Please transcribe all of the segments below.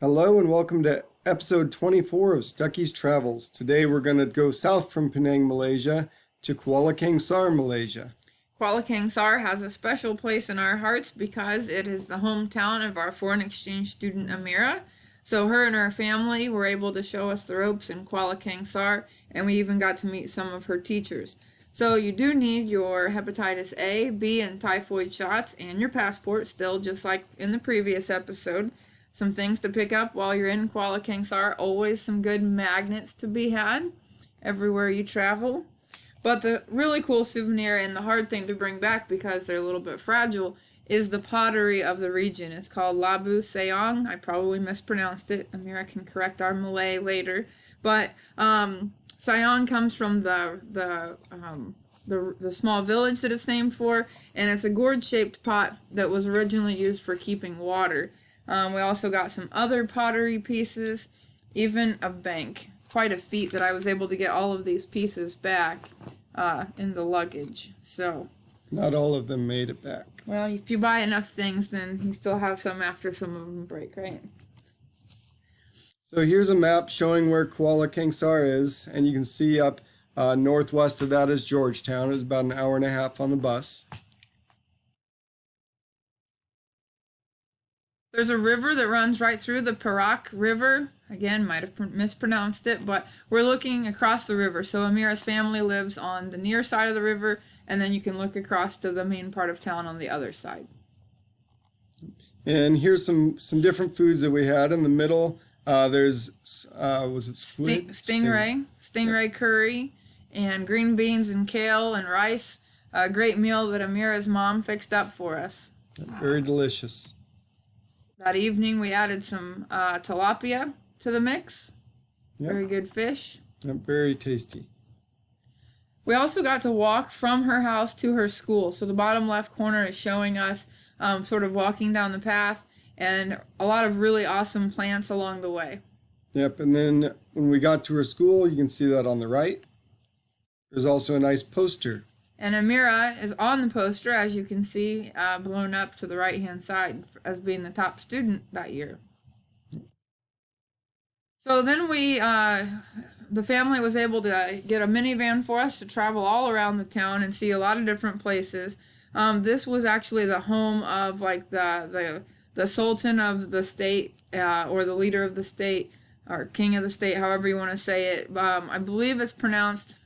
Hello and welcome to episode 24 of Stucky's Travels. Today we're going to go south from Penang, Malaysia to Kuala Kangsar, Malaysia. Kuala Kangsar has a special place in our hearts because it is the hometown of our foreign exchange student Amira. So her and her family were able to show us the ropes in Kuala Kangsar, and we even got to meet some of her teachers. So you do need your hepatitis A, B, and typhoid shots and your passport still, just like in the previous episode. Some things to pick up while you're in Kuala Kangsar. Always some good magnets to be had everywhere you travel. But the really cool souvenir and the hard thing to bring back because they're a little bit fragile is the pottery of the region. It's called Labu Sayong. I probably mispronounced it. Amira can correct our Malay later. But Sayong comes from the small village that it's named for, and it's a gourd-shaped pot that was originally used for keeping water. We also got some other pottery pieces, even a bank. Quite a feat that I was able to get all of these pieces back in the luggage. So, not all of them made it back. Well, if you buy enough things, then you still have some after some of them break, right? So here's a map showing where Kuala Kangsar is, and you can see up northwest of that is Georgetown. It's about an hour and a half on the bus. There's a river that runs right through the Perak River. Again, might have mispronounced it, but we're looking across the river. So Amira's family lives on the near side of the river, and then you can look across to the main part of town on the other side. And here's some different foods that we had. In the middle, there's, was it squid? Stingray curry, and green beans and kale and rice. A great meal that Amira's mom fixed up for us. Very delicious. That evening, we added some tilapia to the mix. Yep. Very good fish. Yep, very tasty. We also got to walk from her house to her school. So the bottom left corner is showing us sort of walking down the path and a lot of really awesome plants along the way. Yep, and then when we got to her school, you can see that on the right. There's also a nice poster. And Amira is on the poster, as you can see, blown up to the right-hand side as being the top student that year. So then the family was able to get a minivan for us to travel all around the town and see a lot of different places. This was actually the home of like the sultan of the state, or the leader of the state, or king of the state, however you want to say it. I believe it's pronounced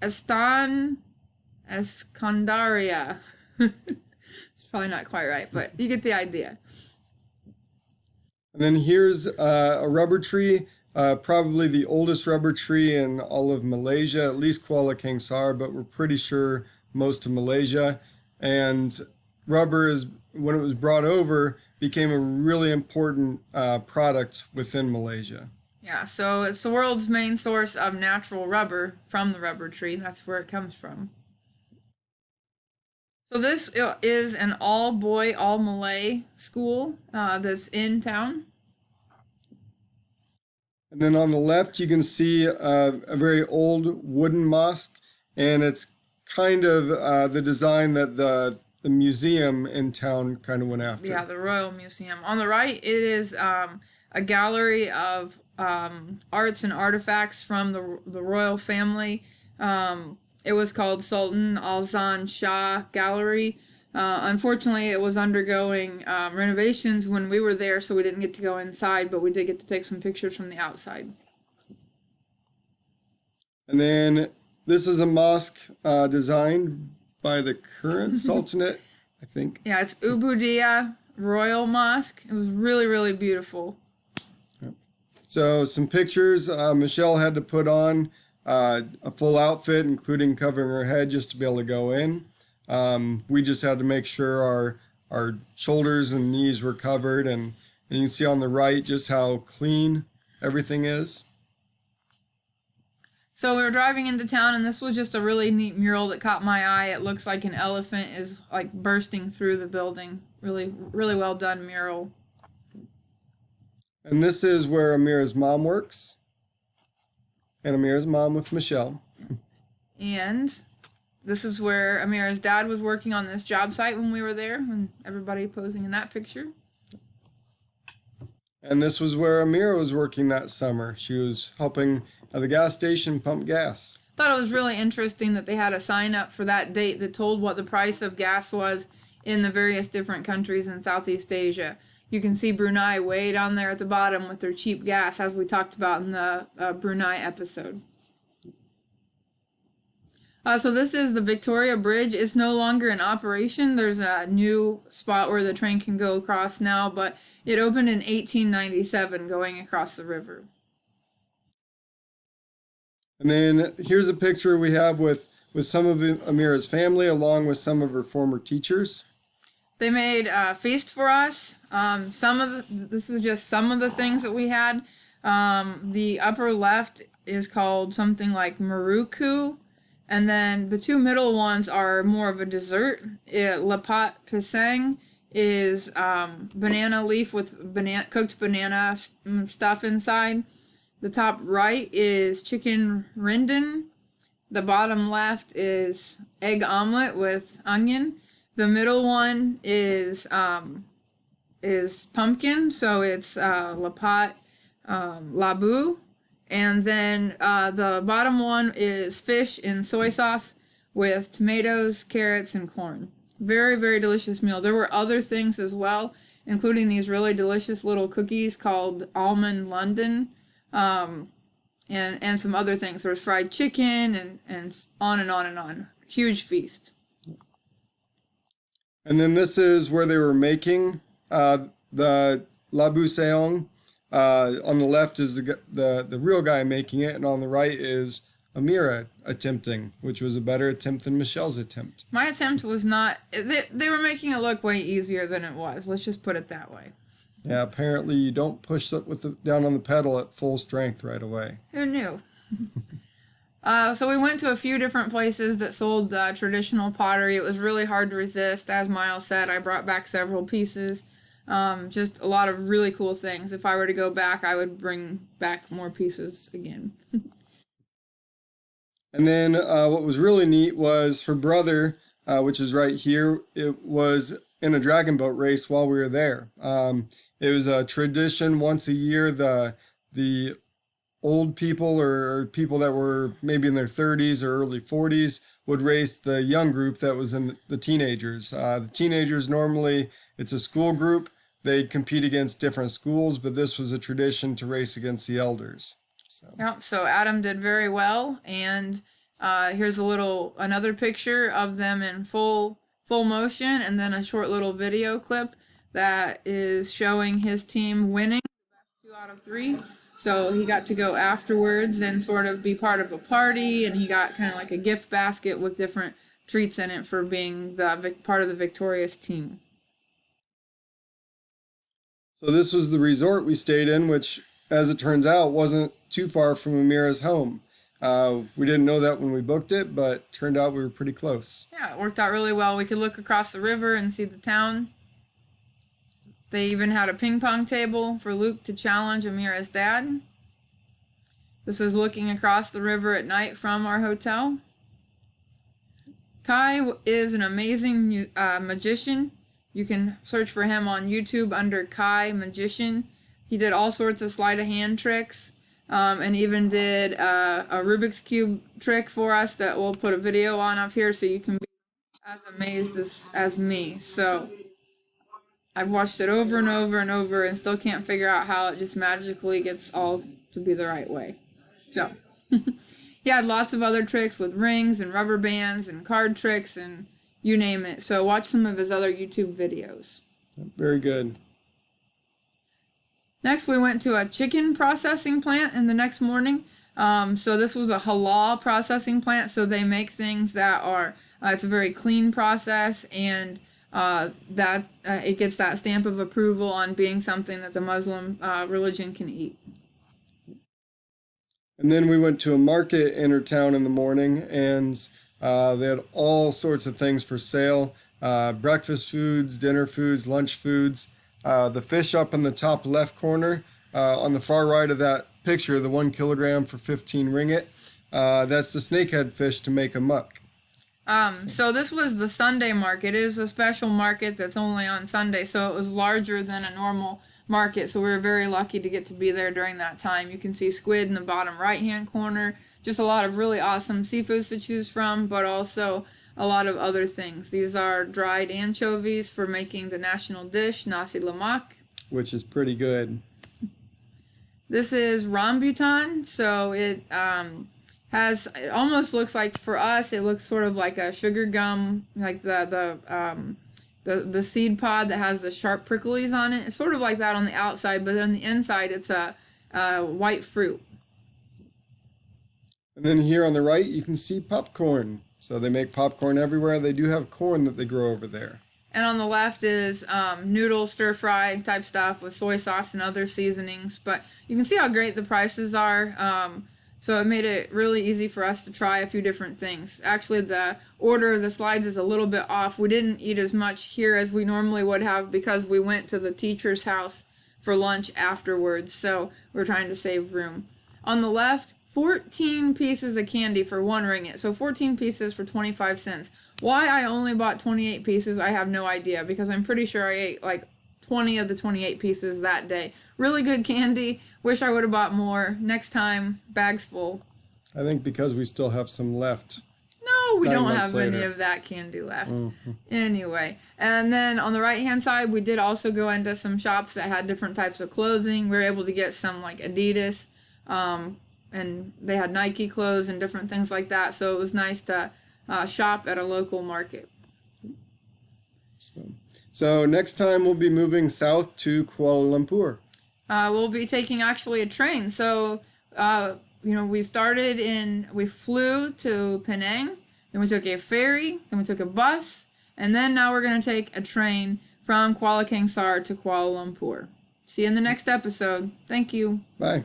Escandaria. It's probably not quite right, but you get the idea. And then here's a rubber tree, probably the oldest rubber tree in all of Malaysia, at least Kuala Kangsar, but we're pretty sure most of Malaysia. And rubber, when it was brought over, became a really important product within Malaysia. Yeah, so it's the world's main source of natural rubber from the rubber tree. That's where it comes from. So this is an all-boy, all-Malay school that's in town. And then on the left, you can see a very old wooden mosque, and it's kind of the design that the museum in town kind of went after. Yeah, the Royal Museum. On the right, it is a gallery of arts and artifacts from the royal family. It was called Sultan Al-Zan Shah Gallery. Unfortunately, it was undergoing renovations when we were there, so we didn't get to go inside, but we did get to take some pictures from the outside. And then this is a mosque designed by the current sultanate, I think. Yeah, it's Ubudiyah Royal Mosque. It was really, really beautiful. So some pictures. Michelle had to put on a full outfit, including covering her head, just to be able to go in. We just had to make sure our shoulders and knees were covered, and you can see on the right just how clean everything is. So we were driving into town, and this was just a really neat mural that caught my eye. It looks like an elephant is like bursting through the building. Really, really well done mural. And this is where Amira's mom works. And Amira's mom with Michelle. And this is where Amira's dad was working on this job site when we were there, and everybody posing in that picture. And this was where Amira was working that summer. She was helping at the gas station pump gas. Thought it was really interesting that they had a sign up for that date that told what the price of gas was in the various different countries in Southeast Asia. You can see Brunei way down there at the bottom with their cheap gas, as we talked about in the Brunei episode. So this is the Victoria Bridge. It's no longer in operation. There's a new spot where the train can go across now, but it opened in 1897 going across the river. And then here's a picture we have with some of Amira's family along with some of her former teachers. They made a feast for us. This is just some of the things that we had. The upper left is called something like Maruku, and then the two middle ones are more of a dessert. Lapat pisang is banana leaf with cooked banana stuff inside. The top right is chicken rendang. The bottom left is egg omelet with onion. The middle one is pumpkin, so it's lapat labu, and then the bottom one is fish in soy sauce with tomatoes, carrots, and corn. Very, very delicious meal. There were other things as well, including these really delicious little cookies called Almond London, and some other things. There was fried chicken and on and on and on. Huge feast. And then this is where they were making the labu seong. On the left is the real guy making it, and on the right is Amira attempting, which was a better attempt than Michelle's attempt. My attempt was not. They were making it look way easier than it was. Let's just put it that way. Yeah, apparently you don't push it down on the pedal at full strength right away. Who knew? So we went to a few different places that sold traditional pottery. It was really hard to resist. As Miles said, I brought back several pieces. Just a lot of really cool things. If I were to go back, I would bring back more pieces again. And then what was really neat was her brother, which is right here, it was in a dragon boat race while we were there. It was a tradition once a year. The old people or people that were maybe in their 30s or early 40s would race the young group that was in the teenagers. The teenagers normally, it's a school group. They'd compete against different schools, but this was a tradition to race against the elders. Yep, so Adam did very well, and here's another picture of them in full motion, and then a short little video clip that is showing his team winning the best 2 out of 3. So he got to go afterwards and sort of be part of a party, and he got kind of like a gift basket with different treats in it for being the part of the victorious team. So this was the resort we stayed in, which, as it turns out, wasn't too far from Amira's home. We didn't know that when we booked it, but turned out we were pretty close. Yeah, it worked out really well. We could look across the river and see the town. They even had a ping pong table for Luke to challenge Amira's dad. This is looking across the river at night from our hotel. Kai is an amazing magician. You can search for him on YouTube under Kai Magician. He did all sorts of sleight of hand tricks, and even did a Rubik's Cube trick for us that we'll put a video on up here so you can be as amazed as me. So I've watched it over and over and over and still can't figure out how it just magically gets all to be the right way. So he had lots of other tricks with rings and rubber bands and card tricks and you name it. So watch some of his other YouTube videos. Very good. Next, we went to a chicken processing plant in the next morning. So this was a halal processing plant. So they make things that are, it's a very clean process, and it gets that stamp of approval on being something that the Muslim religion can eat. And then we went to a market in her town in the morning, and they had all sorts of things for sale. Breakfast foods, dinner foods, lunch foods. The fish up in the top left corner, on the far right of that picture, the 1 kilogram for 15 ringgit. That's the snakehead fish to make a muck. So this was the Sunday market. It is a special market that's only on Sunday, so it was larger than a normal market. So we were very lucky to get to be there during that time. You can see squid in the bottom right-hand corner. Just a lot of really awesome seafoods to choose from, but also a lot of other things. These are dried anchovies for making the national dish, nasi lemak. Which is pretty good. This is rambutan, so it it almost looks like, for us, it looks sort of like a sugar gum, like the seed pod that has the sharp pricklies on it. It's sort of like that on the outside, but on the inside it's a white fruit. And then here on the right, you can see popcorn. So they make popcorn everywhere. They do have corn that they grow over there. And on the left is noodle stir fry type stuff with soy sauce and other seasonings. But you can see how great the prices are. So it made it really easy for us to try a few different things. Actually, the order of the slides is a little bit off. We didn't eat as much here as we normally would have because we went to the teacher's house for lunch afterwards. So we're trying to save room. On the left, 14 pieces of candy for one ringgit. So 14 pieces for 25 cents. Why I only bought 28 pieces, I have no idea, because I'm pretty sure I ate like 20 of the 28 pieces that day. Really good candy. Wish I would have bought more. Next time, bags full. I think because we still have some left. No, we 9 don't months have later. any of that candy left. Anyway, and then on the right hand side, we did also go into some shops that had different types of clothing. We were able to get some like Adidas, and they had Nike clothes and different things like that. So it was nice to shop at a local market. So next time we'll be moving south to Kuala Lumpur. We'll be taking actually a train. So, we flew to Penang, then we took a ferry, then we took a bus, and then now we're going to take a train from Kuala Kangsar to Kuala Lumpur. See you in the next episode. Thank you. Bye.